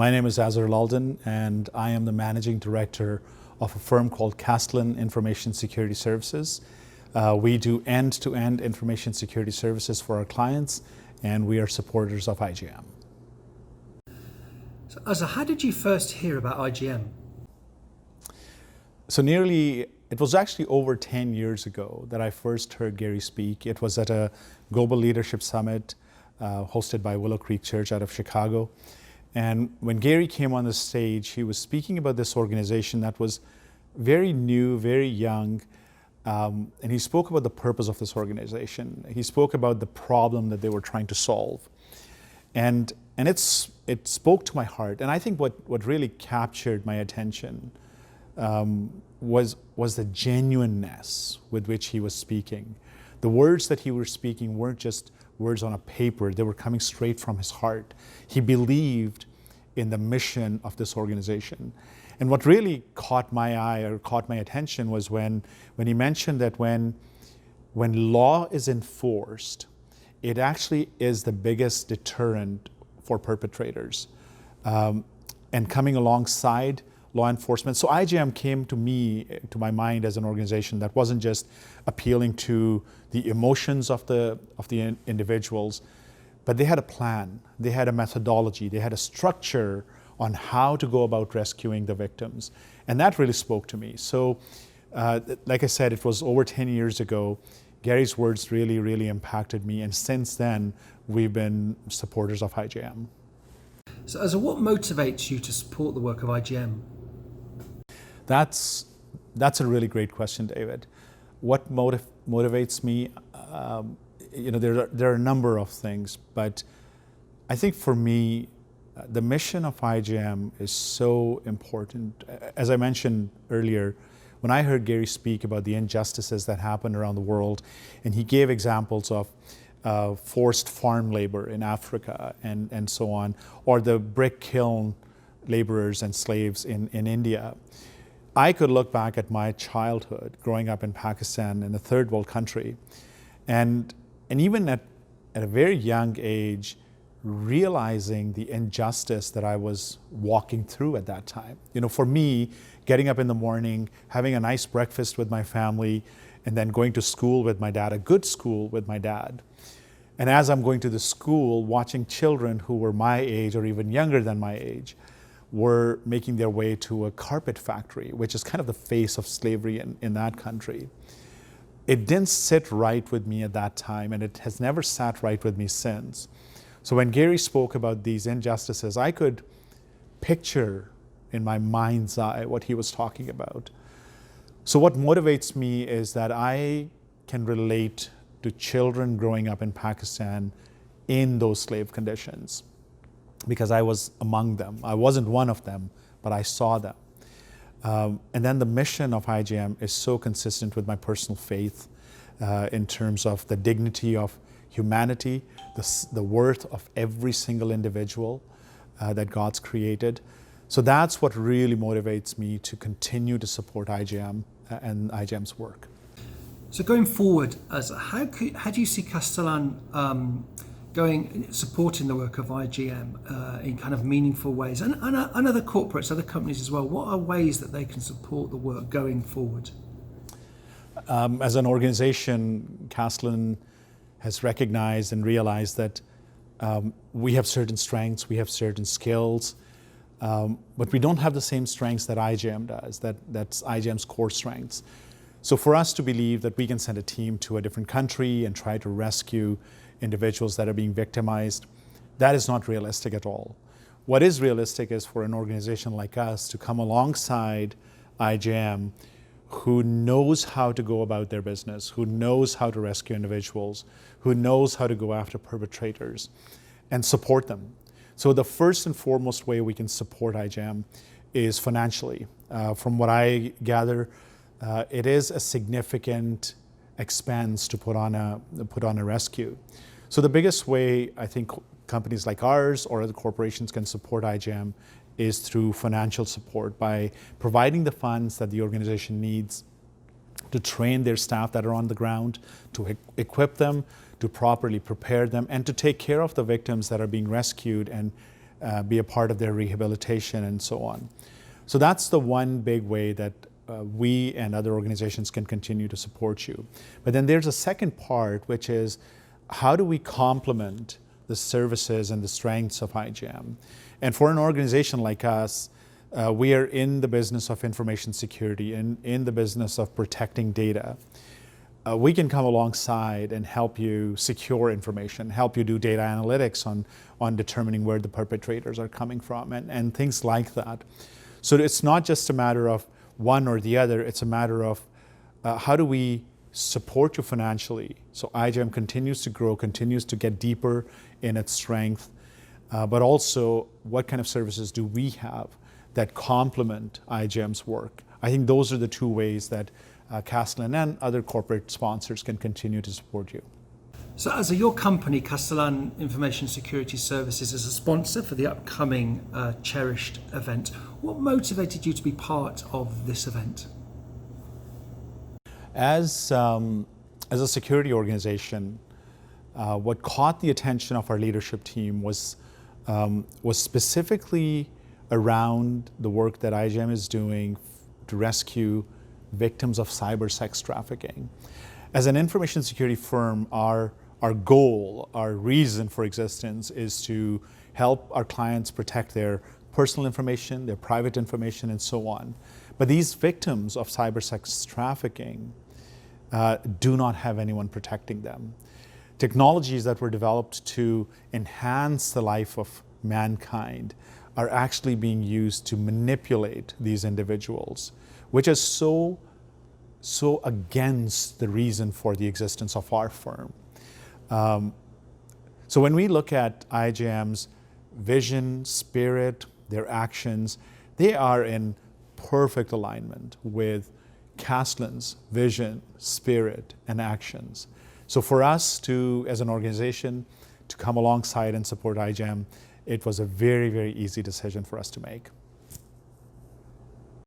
My name is Azhar Laldin, and I am the managing director of a firm called Castellan Information Security Services. We do end-to-end information security services for our clients, and we are supporters of IJM. So, Azhar, how did you first hear about IJM? So it was actually over 10 years ago that I first heard Gary speak. It was at a Global Leadership Summit hosted by Willow Creek Church out of Chicago. And when Gary came on the stage, he was speaking about this organization that was very new, very young, and he spoke about the purpose of this organization. He spoke about the problem that they were trying to solve. And it spoke to my heart. And I think what really captured my attention was the genuineness with which he was speaking. The words that he was speaking weren't just words on a paper, they were coming straight from his heart. He believed in the mission of this organization. And what really caught my eye or caught my attention was when he mentioned that when law is enforced, it actually is the biggest deterrent for perpetrators. And coming alongside law enforcement. So IJM came to my mind as an organization that wasn't just appealing to the emotions of the individuals, but they had a plan, they had a methodology, they had a structure on how to go about rescuing the victims. And that really spoke to me. So like I said, it was over 10 years ago. Gary's words really, really impacted me. And since then, we've been supporters of IJM. So Azhar, what motivates you to support the work of IJM? That's a really great question, David. What motivates me? There are a number of things, but I think for me, the mission of IJM is so important. As I mentioned earlier, when I heard Gary speak about the injustices that happen around the world, and he gave examples of forced farm labor in Africa and so on, or the brick kiln laborers and slaves in India, I could look back at my childhood growing up in Pakistan, in a third world country, and even at a very young age, realizing the injustice that I was walking through at that time. For me, getting up in the morning, having a nice breakfast with my family, and then going to school with my dad, a good school with my dad. And as I'm going to the school, watching children who were my age or even younger than my age were making their way to a carpet factory, which is kind of the face of slavery in that country. It didn't sit right with me at that time, and it has never sat right with me since. So when Gary spoke about these injustices, I could picture in my mind's eye what he was talking about. So what motivates me is that I can relate to children growing up in Pakistan in those slave conditions, because I was among them. I wasn't one of them, but I saw them. And then the mission of IJM is so consistent with my personal faith in terms of the dignity of humanity, the worth of every single individual that God's created. So that's what really motivates me to continue to support IJM and IJM's work. So going forward, how do you see Castellan supporting the work of IJM in kind of meaningful ways, and other corporates, other companies as well? What are ways that they can support the work going forward? As an organization, Castellan has recognized and realized that we have certain strengths, we have certain skills, but we don't have the same strengths that IJM does. That's IJM's core strengths. So for us to believe that we can send a team to a different country and try to rescue individuals that are being victimized, that is not realistic at all. What is realistic is for an organization like us to come alongside IJM, who knows how to go about their business, who knows how to rescue individuals, who knows how to go after perpetrators, and support them. So the first and foremost way we can support IJM is financially. From what I gather, it is a significant expense to put on a rescue. So the biggest way I think companies like ours or other corporations can support IJM is through financial support by providing the funds that the organization needs to train their staff that are on the ground, to equip them, to properly prepare them, and to take care of the victims that are being rescued and be a part of their rehabilitation and so on. So that's the one big way that we and other organizations can continue to support you. But then there's a second part, which is how do we complement the services and the strengths of IJM? And for an organization like us, we are in the business of information security and in the business of protecting data. We can come alongside and help you secure information, help you do data analytics on determining where the perpetrators are coming from and things like that. So it's not just a matter of one or the other, it's a matter of how do we support you financially so IJM continues to grow, continues to get deeper in its strength, but also what kind of services do we have that complement IJM's work. I think those are the two ways that Castellan and other corporate sponsors can continue to support you. So as your company, Castellan Information Security Services, is a sponsor for the upcoming Cherished event, what motivated you to be part of this event? As a security organization, what caught the attention of our leadership team was specifically around the work that IJM is doing to rescue victims of cyber sex trafficking. As an information security firm, our goal, our reason for existence is to help our clients protect their personal information, their private information, and so on. But these victims of cyber sex trafficking do not have anyone protecting them. Technologies that were developed to enhance the life of mankind are actually being used to manipulate these individuals, which is so against the reason for the existence of our firm. So when we look at IJM's vision, spirit, their actions, they are in perfect alignment with Castellan's vision, spirit, and actions. So for us to, as an organization, to come alongside and support IJM, it was a very, very easy decision for us to make.